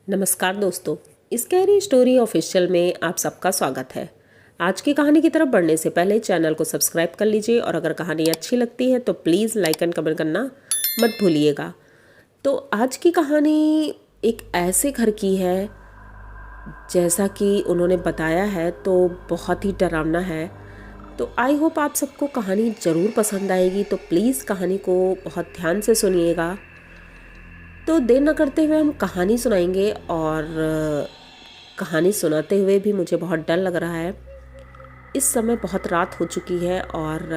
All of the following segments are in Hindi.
नमस्कार दोस्तों, स्कैरी स्टोरी ऑफिशियल में आप सबका स्वागत है। आज की कहानी की तरफ बढ़ने से पहले चैनल को सब्सक्राइब कर लीजिए और अगर कहानी अच्छी लगती है तो प्लीज़ लाइक एंड कमेंट करना मत भूलिएगा। तो आज की कहानी एक ऐसे घर की है, जैसा कि उन्होंने बताया है तो बहुत ही डरावना है। तो आई होप आप सबको कहानी ज़रूर पसंद आएगी, तो प्लीज़ कहानी को बहुत ध्यान से सुनिएगा। तो देर न करते हुए हम कहानी सुनाएंगे और कहानी सुनाते हुए भी मुझे बहुत डर लग रहा है। इस समय बहुत रात हो चुकी है और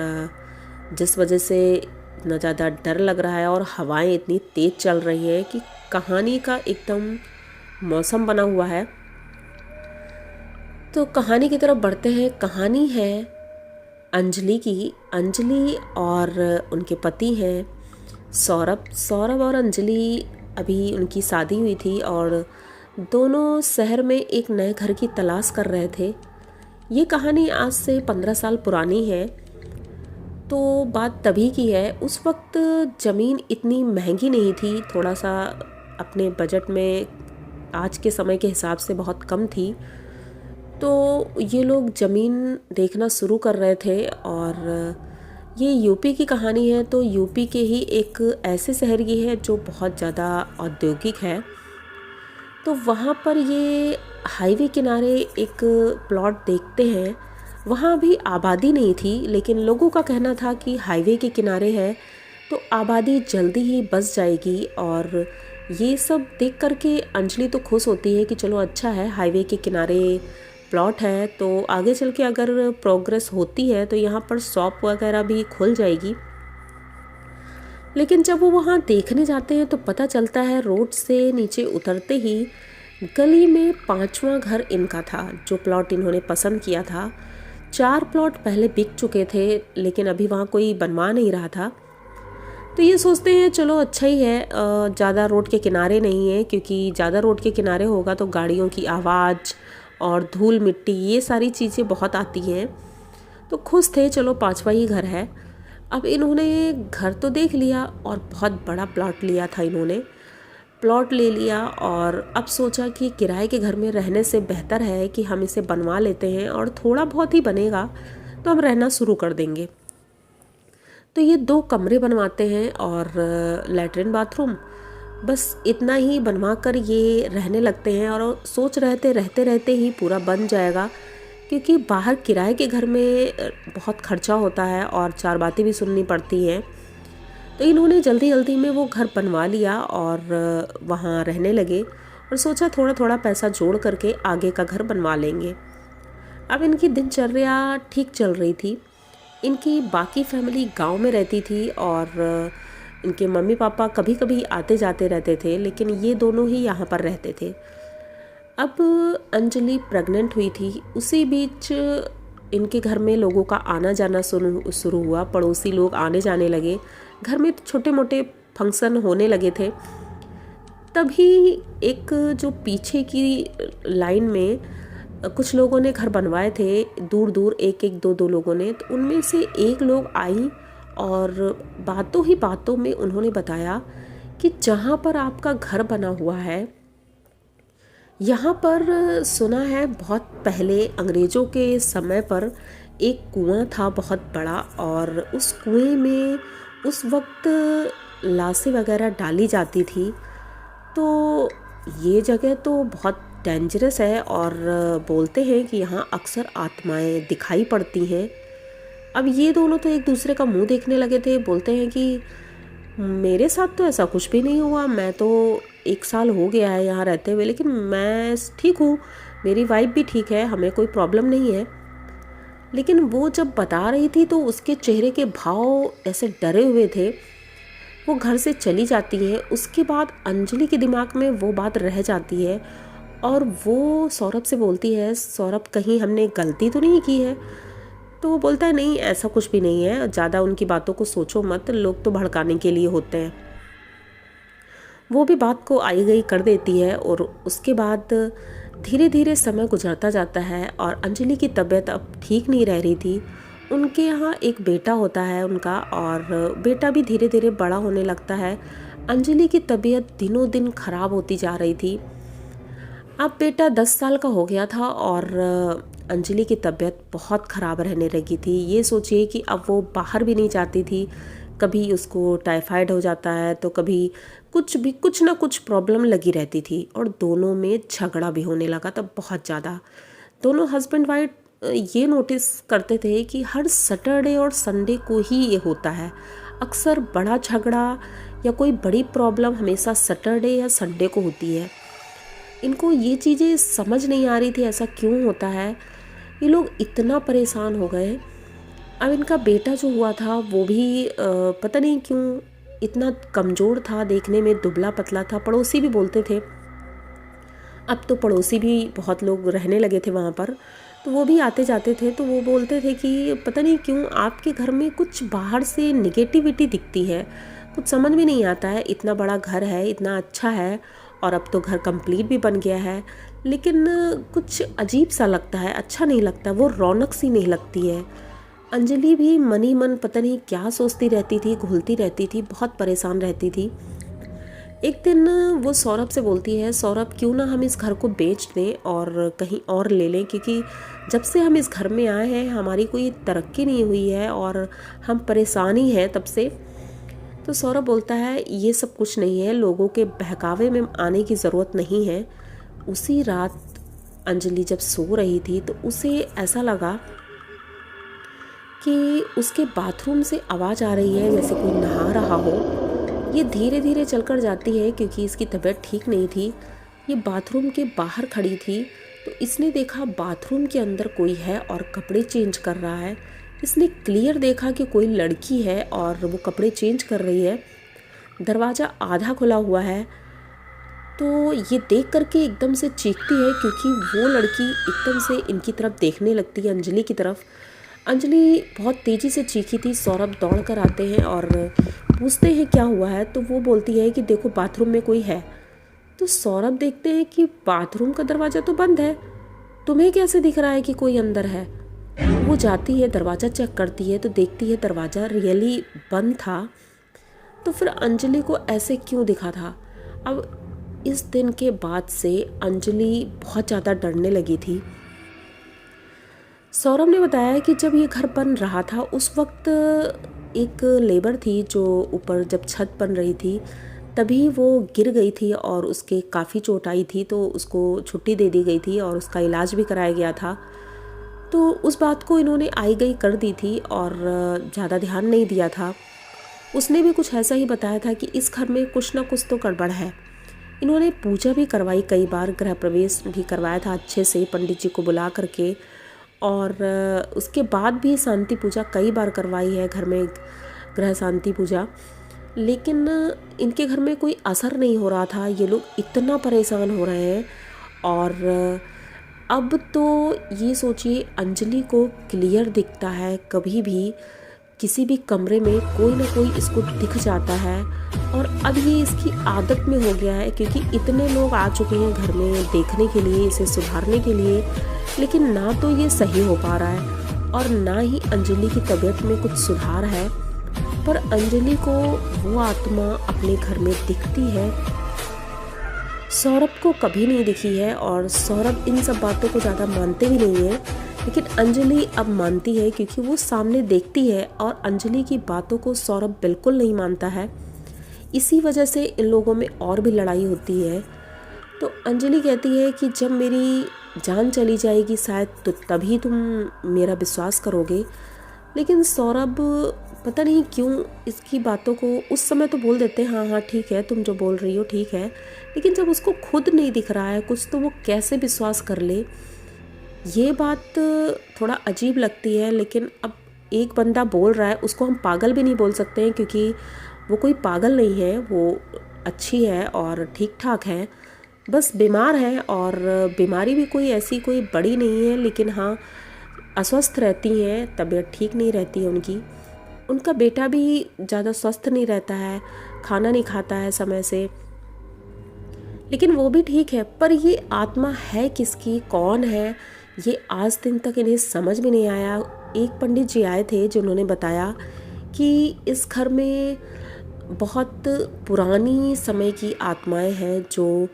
जिस वजह से इतना ज़्यादा डर लग रहा है और हवाएं इतनी तेज़ चल रही हैं कि कहानी का एकदम मौसम बना हुआ है। तो कहानी की तरफ बढ़ते हैं। कहानी है अंजलि की। अंजलि और उनके पति हैं सौरभ और अंजलि। अभी उनकी शादी हुई थी और दोनों शहर में एक नए घर की तलाश कर रहे थे। ये कहानी आज से 15 साल पुरानी है। तो बात तभी की है, उस वक्त ज़मीन इतनी महंगी नहीं थी, थोड़ा सा अपने बजट में आज के समय के हिसाब से बहुत कम थी। तो ये लोग ज़मीन देखना शुरू कर रहे थे और ये यूपी की कहानी है। तो यूपी के ही एक ऐसे शहर की है जो बहुत ज़्यादा औद्योगिक है। तो वहाँ पर ये हाईवे किनारे एक प्लॉट देखते हैं। वहाँ भी आबादी नहीं थी, लेकिन लोगों का कहना था कि हाईवे के किनारे है तो आबादी जल्दी ही बस जाएगी। और ये सब देख करके अंजलि तो खुश होती है कि चलो अच्छा है, हाईवे के किनारे प्लॉट है तो आगे चल के अगर प्रोग्रेस होती है तो यहाँ पर शॉप वगैरह भी खुल जाएगी। लेकिन जब वो वहाँ देखने जाते हैं तो पता चलता है रोड से नीचे उतरते ही गली में 5वां घर इनका था, जो प्लॉट इन्होंने पसंद किया था। 4 प्लॉट पहले बिक चुके थे, लेकिन अभी वहाँ कोई बनवा नहीं रहा था। तो ये सोचते हैं चलो अच्छा ही है, ज़्यादा रोड के किनारे नहीं है, क्योंकि ज़्यादा रोड के किनारे होगा तो गाड़ियों की आवाज़ और धूल मिट्टी ये सारी चीज़ें बहुत आती हैं। तो खुश थे, चलो 5वां ही घर है। अब इन्होंने घर तो देख लिया और बहुत बड़ा प्लॉट लिया था। इन्होंने प्लॉट ले लिया और अब सोचा कि किराए के घर में रहने से बेहतर है कि हम इसे बनवा लेते हैं और थोड़ा बहुत ही बनेगा तो हम रहना शुरू कर देंगे। तो ये 2 कमरे बनवाते हैं और लैट्रिन बाथरूम, बस इतना ही बनवा कर ये रहने लगते हैं। और सोच रहते रहते ही पूरा बन जाएगा, क्योंकि बाहर किराए के घर में बहुत खर्चा होता है और 4 बातें भी सुननी पड़ती हैं। तो इन्होंने जल्दी जल्दी में वो घर बनवा लिया और वहाँ रहने लगे और सोचा थोड़ा थोड़ा पैसा जोड़ करके आगे का घर बनवा लेंगे। अब इनकी दिनचर्या ठीक चल रही थी। इनकी बाकी फैमिली गांव में रहती थी और इनके मम्मी पापा कभी कभी आते जाते रहते थे, लेकिन ये दोनों ही यहाँ पर रहते थे। अब अंजलि प्रेग्नेंट हुई थी, उसी बीच इनके घर में लोगों का आना जाना शुरू हुआ। पड़ोसी लोग आने जाने लगे, घर में छोटे मोटे फंक्शन होने लगे थे। तभी एक जो पीछे की लाइन में कुछ लोगों ने घर बनवाए थे, दूर दूर एक एक दो दो लोगों ने। तो उनमें से एक लोग आई और बातों ही बातों में उन्होंने बताया कि जहाँ पर आपका घर बना हुआ है, यहाँ पर सुना है बहुत पहले अंग्रेज़ों के समय पर एक कुआं था बहुत बड़ा, और उस कुएं में उस वक्त लाशें वगैरह डाली जाती थी। तो ये जगह तो बहुत डेंजरस है और बोलते हैं कि यहाँ अक्सर आत्माएं दिखाई पड़ती हैं। अब ये दोनों तो एक दूसरे का मुंह देखने लगे थे। बोलते हैं कि मेरे साथ तो ऐसा कुछ भी नहीं हुआ, मैं तो 1 साल हो गया है यहाँ रहते हुए, लेकिन मैं ठीक हूँ, मेरी वाइफ भी ठीक है, हमें कोई प्रॉब्लम नहीं है। लेकिन वो जब बता रही थी तो उसके चेहरे के भाव ऐसे डरे हुए थे। वो घर से चली जाती है। उसके बाद अंजलि के दिमाग में वो बात रह जाती है और वो सौरभ से बोलती है, सौरभ कहीं हमने गलती तो नहीं की है? तो वो बोलता है नहीं, ऐसा कुछ भी नहीं है, ज़्यादा उनकी बातों को सोचो मत, लोग तो भड़काने के लिए होते हैं। वो भी बात को आई गई कर देती है और उसके बाद धीरे धीरे समय गुजरता जाता है और अंजलि की तबीयत अब ठीक नहीं रह रही थी। उनके यहाँ एक बेटा होता है उनका, और बेटा भी धीरे धीरे बड़ा होने लगता है। अंजलि की तबीयत दिनों दिन ख़राब होती जा रही थी। अब बेटा 10 साल का हो गया था और अंजलि की तबीयत बहुत ख़राब रहने लगी थी। ये सोचिए कि अब वो बाहर भी नहीं जाती थी, कभी उसको टाइफाइड हो जाता है तो कभी कुछ ना कुछ प्रॉब्लम लगी रहती थी और दोनों में झगड़ा भी होने लगा था बहुत ज़्यादा। दोनों हस्बैंड वाइफ ये नोटिस करते थे कि हर सैटरडे और संडे को ही ये होता है। अक्सर बड़ा झगड़ा या कोई बड़ी प्रॉब्लम हमेशा सैटरडे या संडे को होती है। इनको ये चीज़ें समझ नहीं आ रही थी ऐसा क्यों होता है। ये लोग इतना परेशान हो गए। अब इनका बेटा जो हुआ था वो भी पता नहीं क्यों इतना कमज़ोर था, देखने में दुबला पतला था। पड़ोसी भी बोलते थे, अब तो पड़ोसी भी बहुत लोग रहने लगे थे वहाँ पर, तो वो भी आते जाते थे। तो वो बोलते थे कि पता नहीं क्यों आपके घर में कुछ बाहर से निगेटिविटी दिखती है, कुछ समझ में नहीं आता है। इतना बड़ा घर है, इतना अच्छा है और अब तो घर कंप्लीट भी बन गया है, लेकिन कुछ अजीब सा लगता है, अच्छा नहीं लगता, वो रौनक सी नहीं लगती है। अंजलि भी मन ही मन पता नहीं क्या सोचती रहती थी, घुलती रहती थी, बहुत परेशान रहती थी। एक दिन वो सौरभ से बोलती है, सौरभ क्यों ना हम इस घर को बेच दें और कहीं और ले लें, क्योंकि जब से हम इस घर में आए हैं हमारी कोई तरक्की नहीं हुई है और हम परेशान ही हैं तब से। तो सौरभ बोलता है ये सब कुछ नहीं है, लोगों के बहकावे में आने की ज़रूरत नहीं है। उसी रात अंजलि जब सो रही थी तो उसे ऐसा लगा कि उसके बाथरूम से आवाज़ आ रही है जैसे कोई नहा रहा हो। ये धीरे धीरे चलकर जाती है क्योंकि इसकी तबीयत ठीक नहीं थी। ये बाथरूम के बाहर खड़ी थी तो इसने देखा बाथरूम के अंदर कोई है और कपड़े चेंज कर रहा है। इसने क्लियर देखा कि कोई लड़की है और वो कपड़े चेंज कर रही है। दरवाज़ा आधा खुला हुआ है तो ये देख करके एकदम से चीखती है क्योंकि वो लड़की एकदम से इनकी तरफ देखने लगती है, अंजलि की तरफ। अंजलि बहुत तेज़ी से चीखी थी। सौरभ दौड़ कर आते हैं और पूछते हैं क्या हुआ है, तो वो बोलती है कि देखो बाथरूम में कोई है। तो सौरभ देखते हैं कि बाथरूम का दरवाज़ा तो बंद है, तुम्हें कैसे दिख रहा है कि कोई अंदर है। वो जाती है, दरवाज़ा चेक करती है तो देखती है दरवाज़ा रियली बंद था। तो फिर अंजलि को ऐसे क्यों दिखा था। अब इस दिन के बाद से अंजलि बहुत ज़्यादा डरने लगी थी। सौरभ ने बताया कि जब ये घर बन रहा था उस वक्त एक लेबर थी जो ऊपर जब छत बन रही थी तभी वो गिर गई थी और उसके काफ़ी चोट आई थी, तो उसको छुट्टी दे दी गई थी और उसका इलाज भी कराया गया था। तो उस बात को इन्होंने आई गई कर दी थी और ज़्यादा ध्यान नहीं दिया था। उसने भी कुछ ऐसा ही बताया था कि इस घर में कुछ ना कुछ तो गड़बड़ है। इन्होंने पूजा भी करवाई कई बार, गृह प्रवेश भी करवाया था अच्छे से पंडित जी को बुला करके, और उसके बाद भी शांति पूजा कई बार करवाई है घर में, गृह शांति पूजा। लेकिन इनके घर में कोई असर नहीं हो रहा था। ये लोग इतना परेशान हो रहे हैं और अब तो ये सोचिए अंजलि को क्लियर दिखता है, कभी भी किसी भी कमरे में कोई ना कोई इसको दिख जाता है। और अब ये इसकी आदत में हो गया है क्योंकि इतने लोग आ चुके हैं घर में देखने के लिए, इसे सुधारने के लिए, लेकिन ना तो ये सही हो पा रहा है और ना ही अंजलि की तबीयत में कुछ सुधार है। पर अंजलि को वो आत्मा अपने घर में दिखती है, सौरभ को कभी नहीं दिखी है और सौरभ इन सब बातों को ज़्यादा मानते भी नहीं है। लेकिन अंजलि अब मानती है क्योंकि वो सामने देखती है और अंजलि की बातों को सौरभ बिल्कुल नहीं मानता है। इसी वजह से इन लोगों में और भी लड़ाई होती है। तो अंजलि कहती है कि जब मेरी जान चली जाएगी शायद तो तभी तुम मेरा विश्वास करोगे। लेकिन सौरभ पता नहीं क्यों इसकी बातों को उस समय तो बोल देते हैं, हाँ हाँ ठीक है तुम जो बोल रही हो ठीक है, लेकिन जब उसको खुद नहीं दिख रहा है कुछ तो वो कैसे विश्वास कर ले। ये बात थोड़ा अजीब लगती है। लेकिन अब एक बंदा बोल रहा है, उसको हम पागल भी नहीं बोल सकते हैं क्योंकि वो कोई पागल नहीं है, वो अच्छी है और ठीक ठाक है, बस बीमार है। और बीमारी भी कोई ऐसी कोई बड़ी नहीं है, लेकिन हाँ अस्वस्थ रहती हैं, तबीयत ठीक नहीं रहती है उनकी। उनका बेटा भी ज़्यादा स्वस्थ नहीं रहता है, खाना नहीं खाता है समय से, लेकिन वो भी ठीक है। पर ये आत्मा है किसकी, कौन है, ये आज दिन तक इन्हें समझ में नहीं आया। एक पंडित जी आए थे जिन्होंने बताया कि इस घर में बहुत पुरानी समय की आत्माएं हैं जो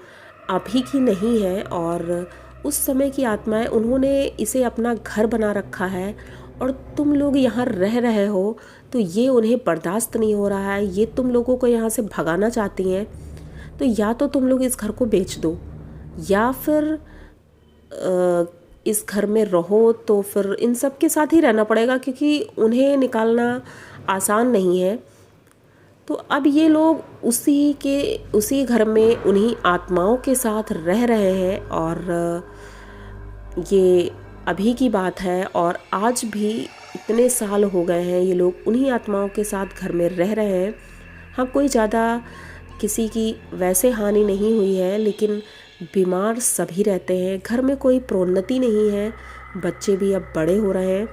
अभी की नहीं है और उस समय की आत्माएं, उन्होंने इसे अपना घर बना रखा है और तुम लोग यहाँ रह रहे हो, तो ये उन्हें बर्दाश्त नहीं हो रहा है, ये तुम लोगों को यहाँ से भगाना चाहती हैं। तो या तो तुम लोग इस घर को बेच दो या फिर इस घर में रहो, तो फिर इन सब के साथ ही रहना पड़ेगा क्योंकि उन्हें निकालना आसान नहीं है। तो अब ये लोग उसी घर में उन्हीं आत्माओं के साथ रह रहे हैं और ये अभी की बात है और आज भी इतने साल हो गए हैं ये लोग उन्हीं आत्माओं के साथ घर में रह रहे हैं। हाँ, कोई ज़्यादा किसी की वैसे हानि नहीं हुई है, लेकिन बीमार सभी रहते हैं। घर में कोई प्रोन्नति नहीं है, बच्चे भी अब बड़े हो रहे हैं।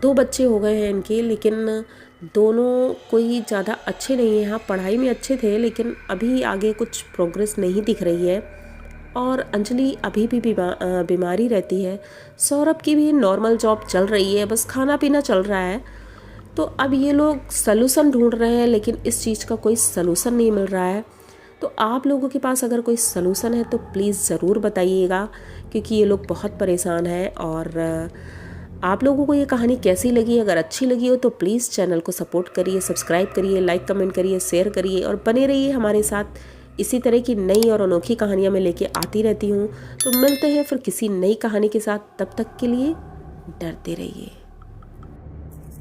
2 बच्चे हो गए हैं इनके, लेकिन दोनों कोई ज़्यादा अच्छे नहीं हैं। हाँ, पढ़ाई में अच्छे थे लेकिन अभी आगे कुछ प्रोग्रेस नहीं दिख रही है। और अंजलि अभी भी बीमारी रहती है। सौरभ की भी नॉर्मल जॉब चल रही है, बस खाना पीना चल रहा है। तो अब ये लोग सलूशन ढूंढ रहे हैं, लेकिन इस चीज़ का कोई सलूशन नहीं मिल रहा है। तो आप लोगों के पास अगर कोई सलूशन है तो प्लीज़ ज़रूर बताइएगा, क्योंकि ये लोग बहुत परेशान हैं। और आप लोगों को ये कहानी कैसी लगी? अगर अच्छी लगी हो तो प्लीज़ चैनल को सपोर्ट करिए, सब्सक्राइब करिए, लाइक कमेंट करिए, शेयर करिए और बने रहिए हमारे साथ। इसी तरह की नई और अनोखी कहानियाँ मैं लेके आती रहती हूँ। तो मिलते हैं फिर किसी नई कहानी के साथ, तब तक के लिए डरते रहिए।